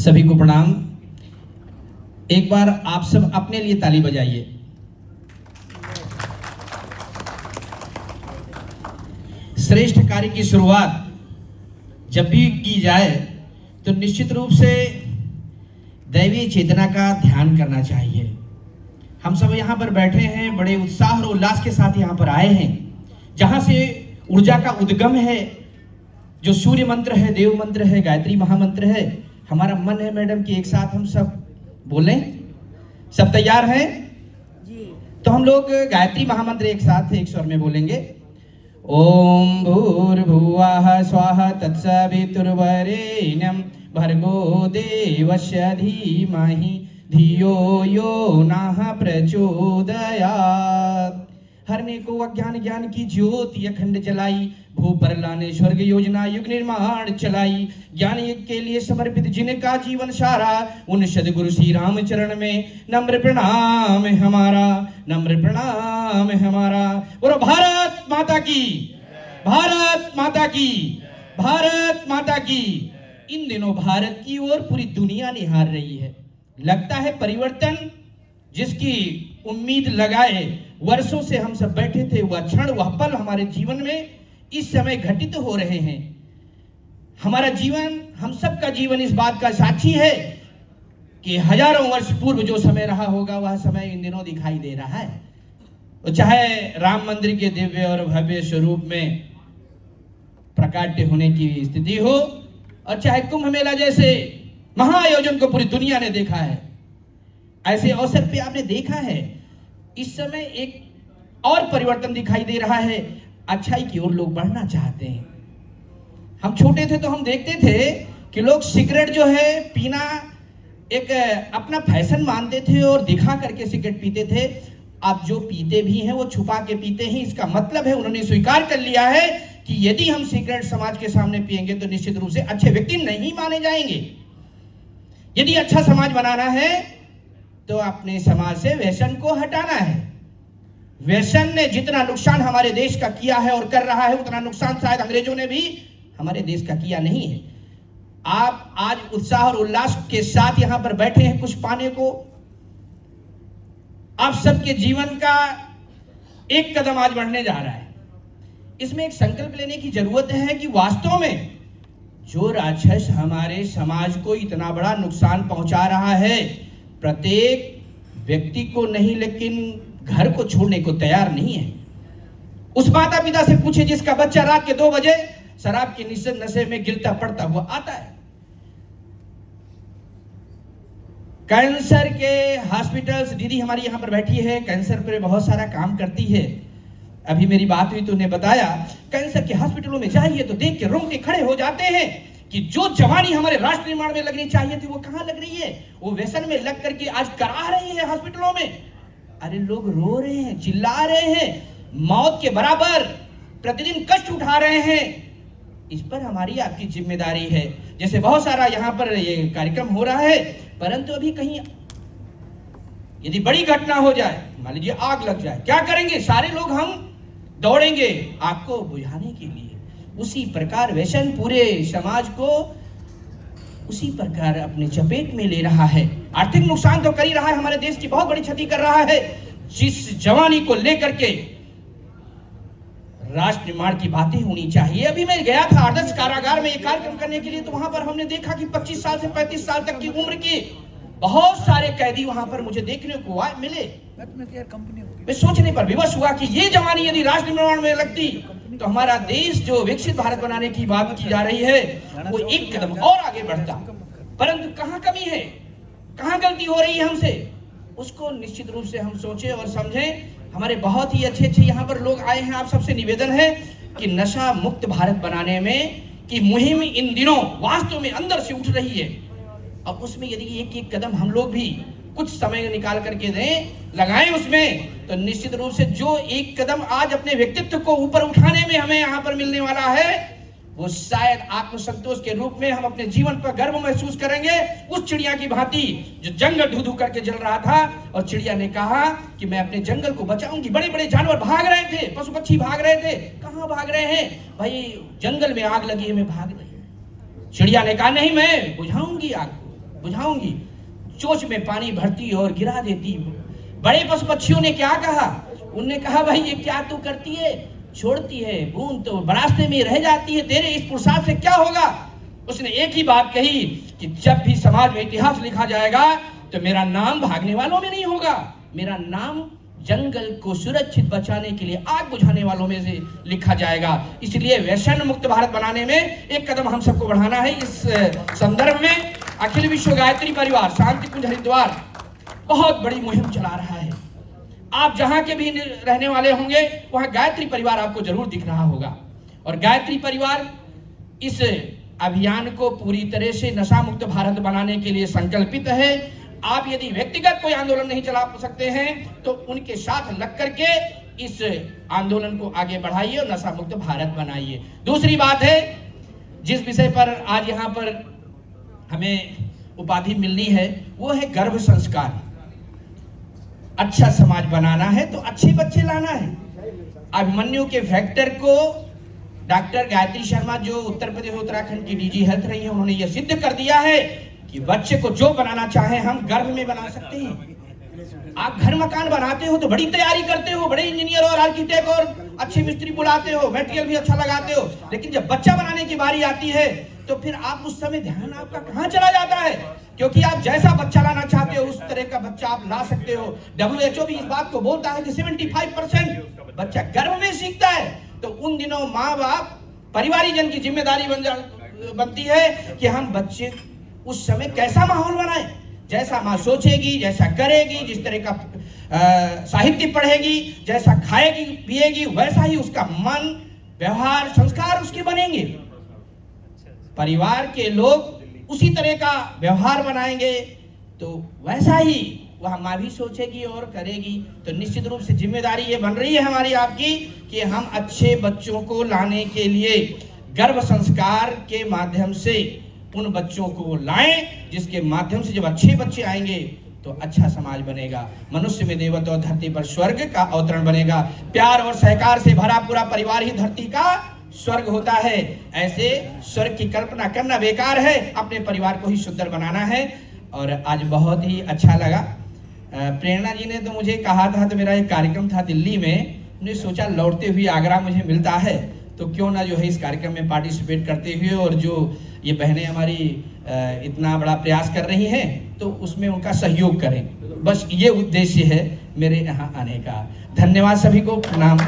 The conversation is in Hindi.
सभी को प्रणाम। एक बार आप सब अपने लिए ताली बजाइए। श्रेष्ठ कार्य की शुरुआत जब भी की जाए तो निश्चित रूप से दैवीय चेतना का ध्यान करना चाहिए। हम सब यहाँ पर बैठे हैं, बड़े उत्साह और उल्लास के साथ यहाँ पर आए हैं, जहाँ से ऊर्जा का उद्गम है, जो सूर्य मंत्र है, देव मंत्र है, गायत्री महामंत्र है। हमारा मन है मैडम कि एक साथ हम सब बोलें। सब तैयार हैं जी? तो हम लोग गायत्री महामंत्र एक साथ एक स्वर में बोलेंगे। ओम भूर्भुवः स्वः तत्सवितुर्वरेण्यं भर्गो देवस्य धीमहि धियो यो नः प्रचोदयात्। हरने को अज्ञान ज्ञान की ज्योति अखंड जलाई, भू पर लाने स्वर्ग योजना युग निर्माण चलाई। ज्ञान यज्ञ के लिए समर्पित जिनका जीवन सारा, उन सद्गुरु श्री राम चरण में नम्र प्रणाम है हमारा, नम्र प्रणाम है हमारा। बोलो भारत माता की, भारत माता की, भारत माता की। इन दिनों भारत की ओर पूरी दुनिया निहार रही है। लगता है परिवर्तन जिसकी उम्मीद लगाए वर्षों से हम सब बैठे थे, वह क्षण वह पल हमारे जीवन में इस समय घटित हो रहे हैं। हमारा जीवन, हम सब का जीवन इस बात का साक्षी है कि हजारों वर्ष पूर्व जो समय रहा होगा वह समय इन दिनों दिखाई दे रहा है। तो चाहे राम मंदिर के दिव्य और भव्य स्वरूप में प्रकाट्य होने की स्थिति हो, और चाहे कुंभ मेला जैसे महाआयोजन को पूरी दुनिया ने देखा है, ऐसे अवसर पे आपने देखा है इस समय एक और परिवर्तन दिखाई दे रहा है। अच्छाई की ओर लोग बढ़ना चाहते हैं। हम छोटे थे तो हम देखते थे कि लोग सिगरेट जो है पीना एक अपना फैशन मानते थे और दिखा करके सिगरेट पीते थे। अब जो पीते भी हैं वो छुपा के पीते हैं। इसका मतलब है उन्होंने स्वीकार कर लिया है कि यदि हम सिगरेट समाज के सामने पिएंगे तो निश्चित रूप से अच्छे व्यक्ति नहीं माने जाएंगे। यदि अच्छा समाज बनाना है तो अपने समाज से व्यसन को हटाना है। व्यसन ने जितना नुकसान हमारे देश का किया है और कर रहा है, उतना नुकसान शायद अंग्रेजों ने भी हमारे देश का किया नहीं है। आप आज उत्साह और उल्लास के साथ यहां पर बैठे हैं कुछ पाने को। आप सबके जीवन का एक कदम आज बढ़ने जा रहा है। इसमें एक संकल्प लेने की जरूरत है कि वास्तव में जो राक्षस हमारे समाज को इतना बड़ा नुकसान पहुंचा रहा है, प्रत्येक व्यक्ति को नहीं लेकिन घर को छोड़ने को तैयार नहीं है। उस माता पिता से पूछे जिसका बच्चा रात के 2 बजे शराब के नशे में गिरता पड़ता हुआ आता है। कैंसर के हॉस्पिटल्स, दीदी हमारी यहां पर बैठी है, कैंसर पर बहुत सारा काम करती है। अभी मेरी बात हुई तो उन्हें बताया कैंसर के हॉस्पिटलों में जाइए तो देख के रोंगटे खड़े हो जाते हैं कि जो जवानी हमारे राष्ट्र निर्माण में लगनी चाहिए थी वो कहां लग रही है। वो व्यसन में लग करके आज करा रही है हॉस्पिटलों में। अरे लोग रो रहे हैं, चिल्ला रहे हैं, मौत के बराबर प्रतिदिन कष्ट उठा रहे हैं। इस पर हमारी आपकी जिम्मेदारी है। जैसे बहुत सारा यहाँ पर ये कार्यक्रम हो रहा है, परंतु अभी कहीं यदि बड़ी घटना हो जाए, मान लीजिए आग लग जाए, क्या करेंगे? सारे लोग हम दौड़ेंगे आग को बुझाने के लिए। उसी प्रकार व्यसन पूरे समाज को उसी प्रकार अपने चपेट में ले रहा है। आर्थिक नुकसान तो कर ही रहा है, हमारे देश की बहुत बड़ी क्षति कर रहा है। जिस जवानी को लेकर के राष्ट्र निर्माण की बातें होनी चाहिए। अभी मैं गया था आदर्श कारागार में एक कार्यक्रम करने के लिए, तो वहां पर हमने देखा कि 25 साल से 35 साल तक की उम्र के बहुत सारे कैदी वहां पर मुझे देखने को मिले। मैं सोचने पर विवश हुआ कि ये जवानी यदि राष्ट्र निर्माण में लगती तो हमारा देश जो विकसित भारत बनाने की बात की जा रही है वो एक कदम और आगे बढ़ता। परंतु कहां कमी है, कहां गलती हो रही है हमसे, उसको निश्चित रूप से हम सोचें और समझें। हमारे बहुत ही अच्छे अच्छे यहाँ पर लोग आए हैं। आप सबसे निवेदन है कि नशा मुक्त भारत बनाने में की मुहिम इन दिनों वास्तव में अंदर से उठ रही है। अब उसमें यदि एक एक कदम हम लोग भी कुछ समय निकाल करके दें, लगाएं उसमें, तो निश्चित रूप से जो एक कदम आज अपने व्यक्तित्व को ऊपर उठाने में हमें यहाँ पर मिलने वाला है, वो शायद आत्मसंतोष के रूप में हम अपने जीवन पर गर्व महसूस करेंगे। उस चिड़िया की भांति जो जंगल धू धू करके जल रहा था और चिड़िया ने कहा कि मैं अपने जंगल को बचाऊंगी। बड़े बड़े जानवर भाग रहे थे, पशु पक्षी भाग रहे थे, कहां भाग रहे हैं भाई? जंगल में आग लगी है, मैं भाग रही हूं। चिड़िया ने कहा नहीं, मैं बुझाऊंगी आग को। बुझाऊंगी, चोंच में पानी भरती और गिरा देती। बड़े पशु पक्षियों ने क्या कहा? उनने कहा भाई ये क्या तू करती है, छोड़ती है बूंद तो रास्ते में रह जाती है, तेरे इस पुरुषार्थ से क्या होगा? उसने एक ही बात कही कि जब भी समाज में इतिहास लिखा जाएगा तो मेरा नाम भागने वालों में नहीं होगा, मेरा नाम जंगल को सुरक्षित बचाने के लिए आग बुझाने वालों में से लिखा जाएगा। इसलिए व्यसन मुक्त भारत बनाने में एक कदम हम सबको बढ़ाना है। इस संदर्भ में अखिल विश्व गायत्री परिवार शांति कुंज हरिद्वार बहुत बड़ी मुहिम चला रहा है। आप जहां के भी रहने वाले होंगे वहां गायत्री परिवार आपको जरूर दिख रहा होगा। और गायत्री परिवार इस अभियान को पूरी तरह से नशा मुक्त भारत बनाने के लिए संकल्पित है। आप यदि व्यक्तिगत कोई आंदोलन नहीं चला सकते हैं तो उनके साथ लग करके इस आंदोलन को आगे बढ़ाइए और नशा मुक्त भारत बनाइए। दूसरी बात है, जिस विषय पर आज यहाँ पर हमें उपाधि मिलनी है वो है गर्भ संस्कार। अच्छा समाज बनाना है तो अच्छे बच्चे लाना है। अभिमन्यु के फैक्टर को डॉक्टर गायत्री शर्मा जो उत्तर प्रदेश उत्तराखंड की डीजी हेल्थ रही है, उन्होंने यह सिद्ध कर दिया है कि बच्चे को जो बनाना चाहे हम गर्भ में बना सकते हैं। आप घर मकान बनाते हो तो बड़ी तैयारी करते हो, बड़े इंजीनियर और आर्किटेक्ट और अच्छे मिस्त्री बुलाते हो, मटेरियल भी अच्छा लगाते हो, लेकिन जब बच्चा बनाने की बारी आती है तो फिर आप उस समय ध्यान आपका कहां चला जाता है? क्योंकि आप जैसा बच्चा लाना चाहते हो उस तरह का बच्चा आप ला सकते हो। WHO भी इस बात को बोलता है कि 75% बच्चा गर्भ में सीखता है। तो उन दिनों माँ बाप परिवारीजन की जिम्मेदारी बनती है कि हम बच्चे उस समय कैसा माहौल बनाएं, जैसा माँ सोचेगी, जैसा करेगी, जिस तरह का साहित्य पढ़ेगी, जैसा खाएगी पिएगी, वैसा ही उसका मन, व्यवहार, संस्कार उसके बनेंगे। परिवार के लोग उसी तरह का व्यवहार बनाएंगे तो वैसा ही वह माँ भी सोचेगी और करेगी। तो निश्चित रूप से जिम्मेदारी ये बन रही है हमारी आपकी कि हम अच्छे बच्चों को लाने के लिए गर्भ संस्कार के माध्यम से उन बच्चों को लाएं, जिसके माध्यम से जब अच्छे बच्चे आएंगे तो अच्छा समाज बनेगा। मनुष्य में देवत्व और धरती पर स्वर्ग का अवतरण बनेगा। प्यार और सहकार से भरा पूरा परिवार ही धरती का स्वर्ग होता है। ऐसे स्वर्ग की कल्पना करना बेकार है, अपने परिवार को ही सुंदर बनाना है। और आज बहुत ही अच्छा लगा, प्रेरणा जी ने तो मुझे कहा था, तो मेरा एक कार्यक्रम था दिल्ली में, मैंने सोचा लौटते हुए आगरा मुझे मिलता है तो क्यों ना जो है इस कार्यक्रम में पार्टिसिपेट करते हुए, और जो ये बहनें हमारी इतना बड़ा प्रयास कर रही हैं तो उसमें उनका सहयोग करें। बस ये उद्देश्य है मेरे यहाँ आने का। धन्यवाद सभी को, प्रणाम।